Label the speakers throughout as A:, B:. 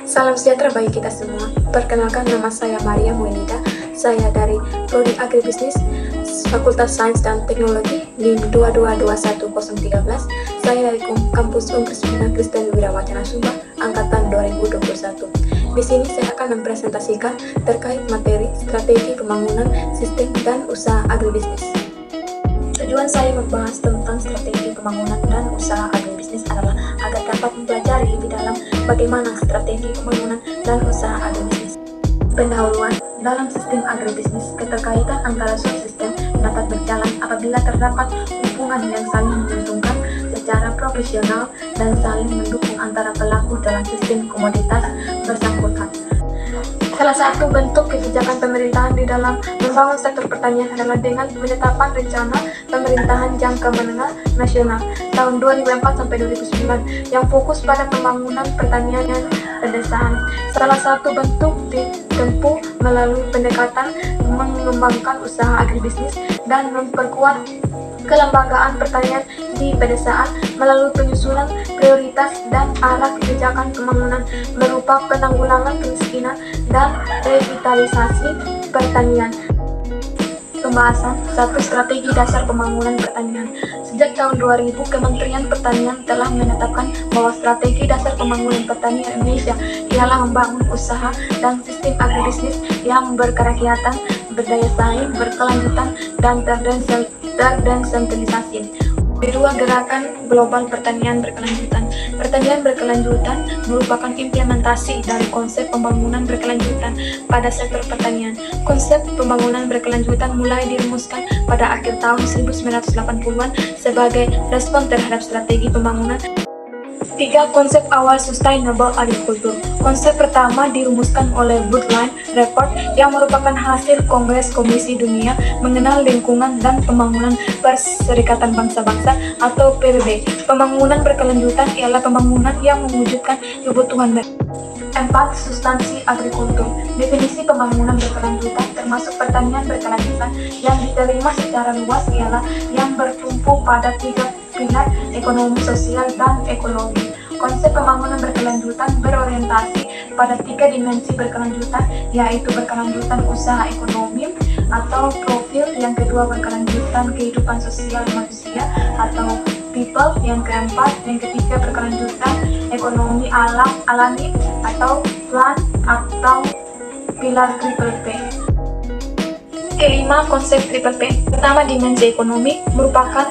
A: Salam sejahtera bagi kita semua. Perkenalkan, nama saya Maria Muenida. Saya dari Prodi Agribisnis, Fakultas Sains dan Teknologi, NIM 2221013. Saya dari kampus Universitas Kristen Wirawacana Sumba, angkatan 2021. Di sini saya akan mempresentasikan terkait materi strategi pembangunan sistem dan usaha agribisnis. Tujuan saya membahas tentang strategi pembangunan dan usaha agribisnis adalah agar dapat mempelajari lebih dalam bagaimana strategi pembangunan dan usaha agribisnis. Pendahuluan, dalam sistem agribisnis, keterkaitan antara suatu sistem dapat berjalan apabila terdapat hubungan yang saling menguntungkan secara proporsional dan saling mendukung antara pelaku dalam sistem komoditas bersangkutan. Salah satu bentuk kebijakan pemerintahan di dalam membangun sektor pertanian adalah dengan penetapan rencana pemerintahan jangka menengah nasional tahun 2004-2009 yang fokus pada pembangunan pertanian dan pedesaan. Salah satu bentuk ditempuh melalui pendekatan mengembangkan usaha agribisnis dan memperkuat kelembagaan pertanian di pedesaan melalui penyusunan prioritas dan arah kebijakan pembangunan berupa penanggulangan kemiskinan dan revitalisasi pertanian. Pembahasan 1. Strategi dasar pembangunan pertanian. Sejak tahun 2000, Kementerian Pertanian telah menetapkan bahwa strategi dasar pembangunan pertanian Indonesia ialah membangun usaha dan sistem agribisnis yang berkerakyatan, berdaya saing, berkelanjutan, dan terdesentralisasi. Kedua, gerakan global pertanian berkelanjutan. Pertanian berkelanjutan merupakan implementasi dari konsep pembangunan berkelanjutan pada sektor pertanian. Konsep pembangunan berkelanjutan mulai dirumuskan pada akhir tahun 1980-an sebagai respon terhadap strategi pembangunan. 3. Konsep awal Sustainable Agriculture. Konsep pertama dirumuskan oleh Brundtland Report yang merupakan hasil Kongres Komisi Dunia Mengenal Lingkungan dan Pembangunan Perserikatan Bangsa-Bangsa atau PBB. Pembangunan berkelanjutan ialah pembangunan yang mewujudkan kebutuhan 4. Substansi agrikultur. Definisi pembangunan berkelanjutan termasuk pertanian berkelanjutan yang diterima secara luas ialah yang bertumpu pada 3 pilar ekonomi, sosial, dan ekologi. Konsep pembangunan berkelanjutan berorientasi pada 3 dimensi berkelanjutan, yaitu berkelanjutan usaha ekonomi atau profil, yang kedua berkelanjutan kehidupan sosial manusia atau people, yang keempat, yang ketiga berkelanjutan ekonomi alami atau plan atau pilar triple P. Kelima, konsep triple P. Pertama, dimensi ekonomi merupakan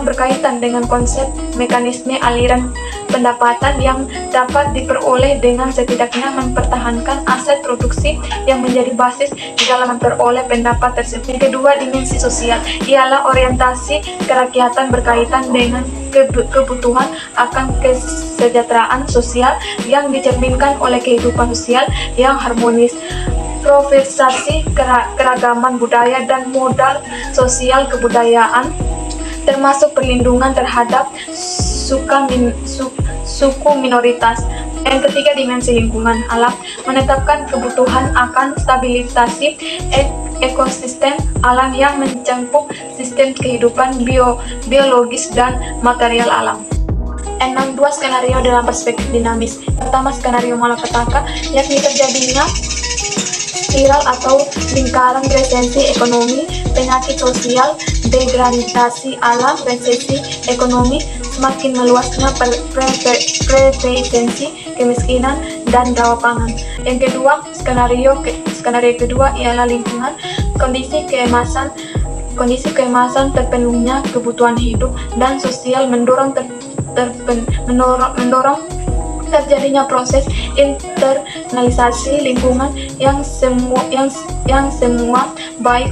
A: berkaitan dengan konsep mekanisme aliran pendapatan yang dapat diperoleh dengan setidaknya mempertahankan aset produksi yang menjadi basis di dalam memperoleh pendapat tersebut. Yang kedua, dimensi sosial ialah orientasi kerakyatan berkaitan dengan kebutuhan akan kesejahteraan sosial yang dicerminkan oleh kehidupan sosial yang harmonis, profilasi keragaman budaya dan modal sosial kebudayaan, termasuk perlindungan terhadap suku minoritas. Yang ketiga, dimensi lingkungan alam menetapkan kebutuhan akan stabilisasi ekosistem alam yang mencakup sistem kehidupan biologis dan material alam. 6. Dua skenario dalam perspektif dinamis. Pertama, skenario malapetaka, yakni terjadinya spiral atau lingkaran resesi ekonomi, penyakit sosial, degradasi alam, resesi ekonomi, semakin meluasnya presensi kemiskinan dan dawa pangan. Yang kedua, skenario kedua ialah lingkungan, kondisi keemasan terpenuhnya kebutuhan hidup dan sosial mendorong terjadinya proses internalisasi lingkungan yang semula baik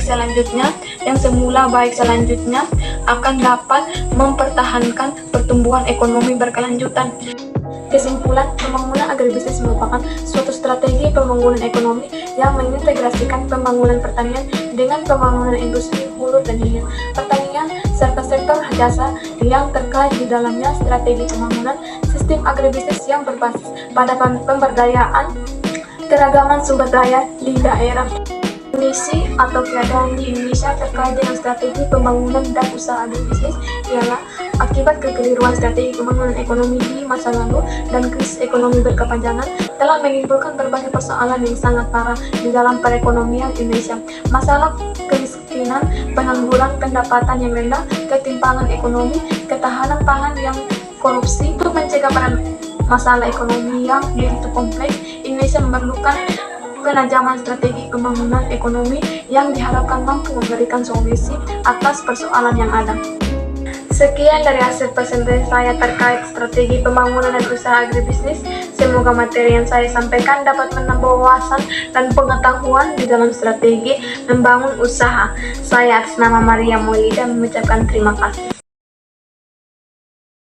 A: selanjutnya akan dapat mempertahankan pertumbuhan ekonomi berkelanjutan. Kesimpulan, pembangunan agribisnis merupakan suatu strategi pembangunan ekonomi yang mengintegrasikan pembangunan pertanian dengan pembangunan industri hulu dan hilir pertanian serta sektor jasa yang terkait di dalamnya. Strategi pembangunan sistem agribisnis yang berbasis pada pemberdayaan keragaman sumber daya di daerah. Kondisi atau keadaan di Indonesia terkait dengan strategi pembangunan dan usaha agribisnis ialah akibat kekeliruan strategi pembangunan ekonomi di masa lalu dan krisis ekonomi berkepanjangan telah menimbulkan berbagai persoalan yang sangat parah di dalam perekonomian Indonesia. Masalah kemiskinan, pengangguran, pendapatan yang rendah, ketimpangan ekonomi, ketahanan pangan yang korupsi. Untuk mencegah masalah ekonomi yang begitu kompleks, Indonesia memerlukan penajaman strategi pembangunan ekonomi yang diharapkan mampu memberikan solusi atas persoalan yang ada. Sekian dari hasil presentasi saya terkait strategi pembangunan dan usaha agribisnis. Semoga materi yang saya sampaikan dapat menambah wawasan dan pengetahuan di dalam strategi membangun usaha. Saya atas nama Maria Maulida mengucapkan terima kasih.